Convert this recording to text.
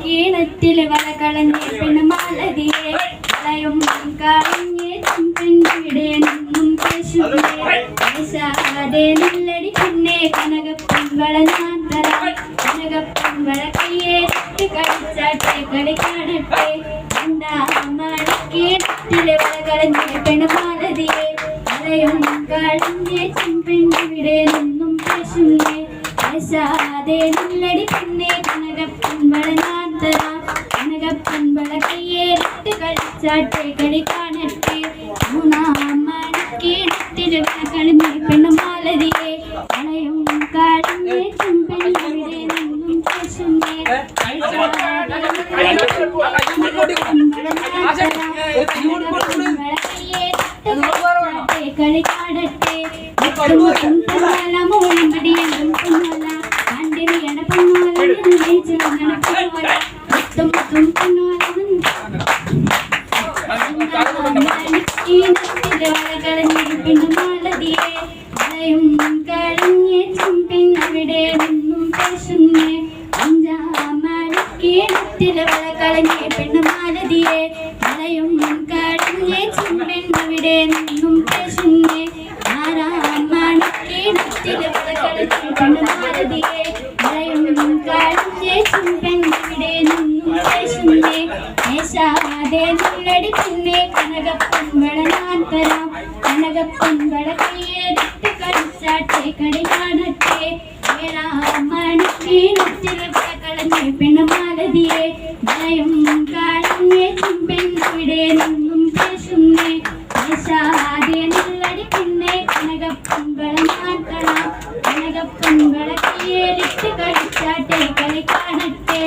കീണത്തില് വല കളഞ്ഞ് പെണ്ണുമാലതിയെ കളയും കളഞ്ഞ് പെൺവിടെ നിന്നും പേശാതെ നല്ലടി പിന്നെ കനകപ്പൊൻവള ഞാൻ തരാം കനകപ്പൊൻവള കയ്യേറ്റ് കളിച്ചാട്ടെ കളി കാണട്ടെ കീണത്തില് വല കളഞ്ഞ് പെണ്ണുമാലതിയെ കളയും കളഞ്ഞ് പെൺവിടെ നിന്നും പേശാതെ നല്ലടി പിന്നെ കനകപ്പൊൻവള ഞാൻ തരാം കനകപ്പൊൻവള കയ്യേറ്റ് കളിച്ചാട്ടെ കളി കാണട്ടെ മൂന്നാം മണിക്കീടത്തിൽ കളഞ്ഞ് പെണ്ണുമാലതിയെ കളയും കളഞ്ഞ് പെൺവിടെ നിന്നും പേശുന്നേ കളി കാണട്ടെ മൂലമ്പടിയും പൊന്നോല കണ്ടിരിയണ പൊന്നോല പൊന്നോല പെണ്ണുമാലതിയെ കളയും കളഞ്ഞ് പെണ്ണവിടെ നിന്നും പേശുന്നേ അഞ്ചാം മണിക്കീടത്തില് വല കളഞ്ഞ് പെണ്ണുമാലതിയെ കളയും കളഞ്ഞ് പെണ്ണവിടെ നിന്നും പേശുന്നേ ആറാം മണിക്കീടത്തില് വല കളഞ്ഞ് പെണ്ണുമാലതിയെ കളയും കളഞ്ഞ് പെണ്ണവിടെ നിന്നും പേശുന്നേ പേശാതെ നല്ലടി പിന്നെ കനകപ്പൊൻവള ഞാൻ തരാം കനകപ്പൊൻവള കയ്യേറ്റ് കളിച്ചാട്ടെ കളി കാണട്ടെ ഏഴാം മണിക്കീടത്തിൽ വല കളഞ്ഞ് പെണ്ണുമാലതിയെ കളയും കളഞ്ഞ് പെൺവിടെ നിന്നും പേശുന്നേ പേശാതെ നല്ലടി പിന്നെ കനകപ്പൊൻവള ഞാൻ തരാം കനകപ്പൊൻവള കയ്യേറ്റ് കളിച്ചാട്ടെ കളി കാണട്ടെ